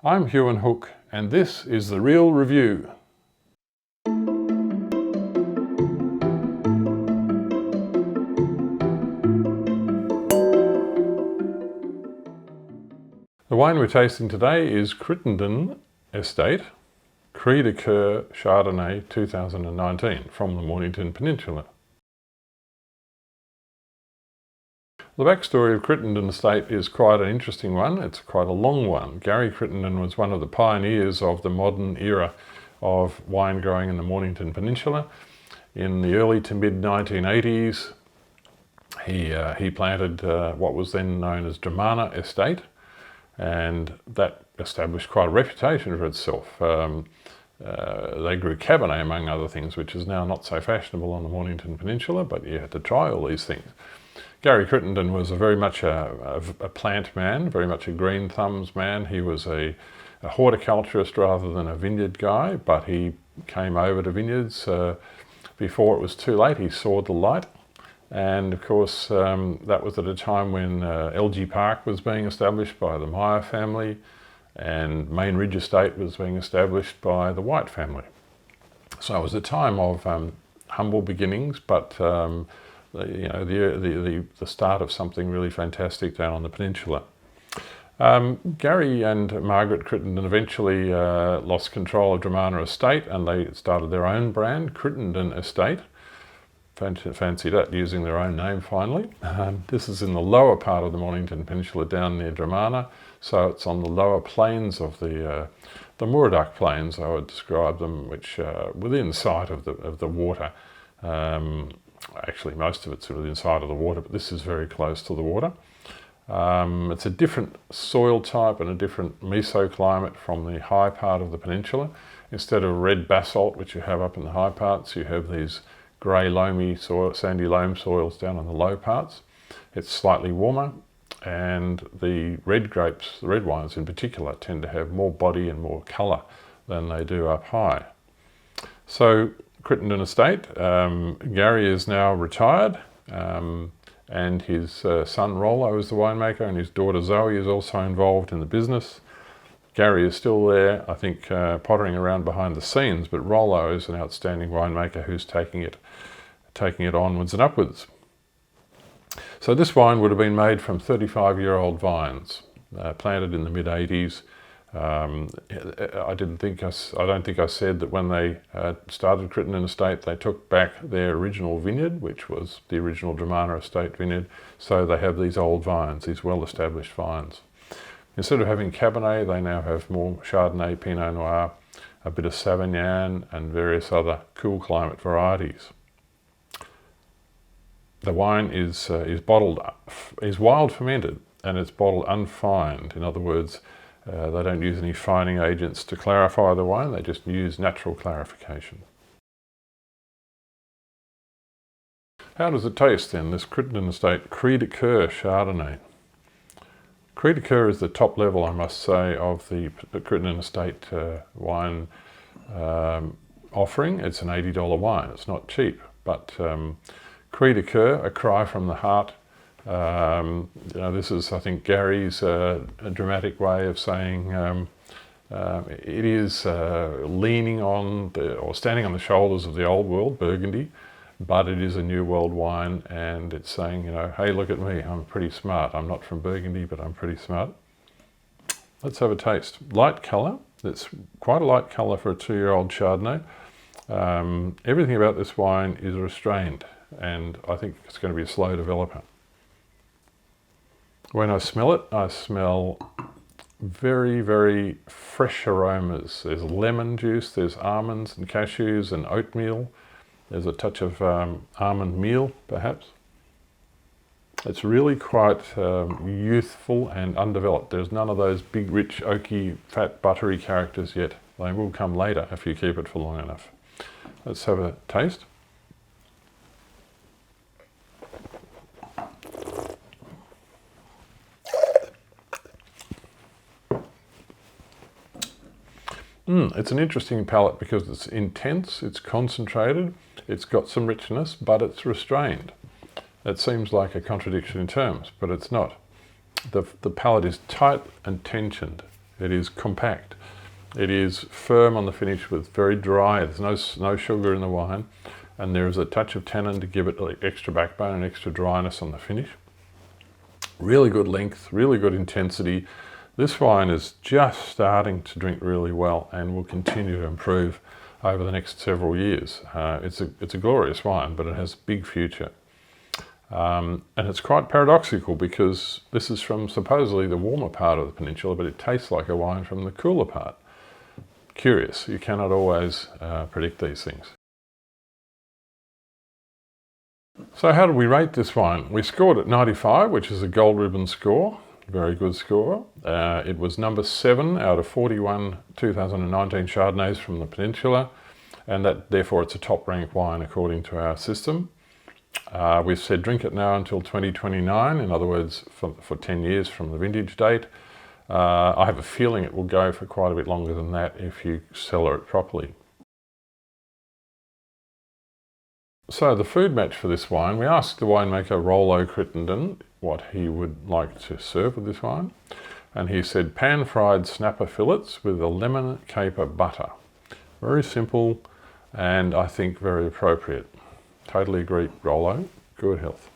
I'm Huon Hooke, and this is The Real Review. The wine we're tasting today is Crittenden Estate, Coeur Chardonnay 2019 from the Mornington Peninsula. The backstory of Crittenden Estate is quite an interesting one. It's quite a long one. Gary Crittenden was one of the pioneers of the modern era of wine growing in the Mornington Peninsula. In the early to mid 1980s, he planted what was then known as Dramana Estate, and that established quite a reputation for itself. They grew Cabernet among other things, which is now not so fashionable on the Mornington Peninsula, but you had to try all these things. Gary Crittenden was very much a plant man, very much a green thumbs man. He was a horticulturist rather than a vineyard guy, but he came over to vineyards before it was too late. He saw the light, and of course that was at a time when LG Park was being established by the Meyer family, and Main Ridge Estate was being established by the White family. So it was a time of humble beginnings, but the start of something really fantastic down on the peninsula. Gary and Margaret Crittenden eventually lost control of Dramana Estate, and they started their own brand, Crittenden Estate. Fancy that, using their own name finally. This is in the lower part of the Mornington Peninsula down near Dramana, so it's on the lower plains of the Murdoch Plains, I would describe them, which within sight of the water. Actually, most of it's within sight of the water, but this is very close to the water. It's a different soil type and a different mesoclimate from the high part of the peninsula. Instead of red basalt, which you have up in the high parts, you have these grey, loamy, sandy loam soils down in the low parts. It's slightly warmer, and the red grapes, the red wines in particular, tend to have more body and more colour than they do up high. So Crittenden Estate, Gary is now retired, and his son Rollo is the winemaker, and his daughter Zoe is also involved in the business. Gary is still there, I think, pottering around behind the scenes, but Rollo is an outstanding winemaker who's taking it onwards and upwards. So this wine would have been made from 35-year-old vines, planted in the mid-80s. I don't think I said that when they started Crittenden Estate, they took back their original vineyard, which was the original Dramana Estate vineyard. So they have these old vines, these well-established vines. Instead of having Cabernet, they now have more Chardonnay, Pinot Noir, a bit of Sauvignon, and various other cool climate varieties. The wine is wild fermented, and it's bottled unfined. In other words, they don't use any fining agents to clarify the wine, they just use natural clarification. How does it taste then, this Crittenden Estate Coeur Chardonnay? Coeur is the top level, I must say, of the Crittenden Estate wine offering. It's an $80 wine, it's not cheap, but Coeur, a cry from the heart. This is, I think, Gary's a dramatic way of saying it is leaning on or standing on the shoulders of the old world, Burgundy, but it is a new world wine, and it's saying, hey, look at me, I'm pretty smart. I'm not from Burgundy, but I'm pretty smart. Let's have a taste. Light colour. It's quite a light colour for a 2-year-old Chardonnay. Everything about this wine is restrained, and I think it's going to be a slow developer. When I smell it, I smell very, very fresh aromas. There's lemon juice, there's almonds and cashews and oatmeal. There's a touch of almond meal, perhaps. It's really quite youthful and undeveloped. There's none of those big, rich, oaky, fat, buttery characters yet. They will come later if you keep it for long enough. Let's have a taste. It's an interesting palate because it's intense, it's concentrated, it's got some richness, but it's restrained. It seems like a contradiction in terms, but it's not. The palate is tight and tensioned. It is compact. It is firm on the finish with very dry. There's no sugar in the wine. And there is a touch of tannin to give it extra backbone and extra dryness on the finish. Really good length, really good intensity. This wine is just starting to drink really well and will continue to improve over the next several years. It's a glorious wine, but it has a big future. And it's quite paradoxical because this is from supposedly the warmer part of the peninsula, but it tastes like a wine from the cooler part. Curious, you cannot always predict these things. So how did we rate this wine? We scored at 95, which is a gold ribbon score. Very good score. It was number 7 out of 41 2019 Chardonnays from the peninsula, and that therefore it's a top ranked wine according to our system. We've said drink it now until 2029, in other words for 10 years from the vintage date. I have a feeling it will go for quite a bit longer than that if you cellar it properly. So the food match for this wine, we asked the winemaker Rollo Crittenden what he would like to serve with this wine, and he said pan-fried snapper fillets with a lemon caper butter. Very simple and I think very appropriate. Totally agree, Rollo. Good health.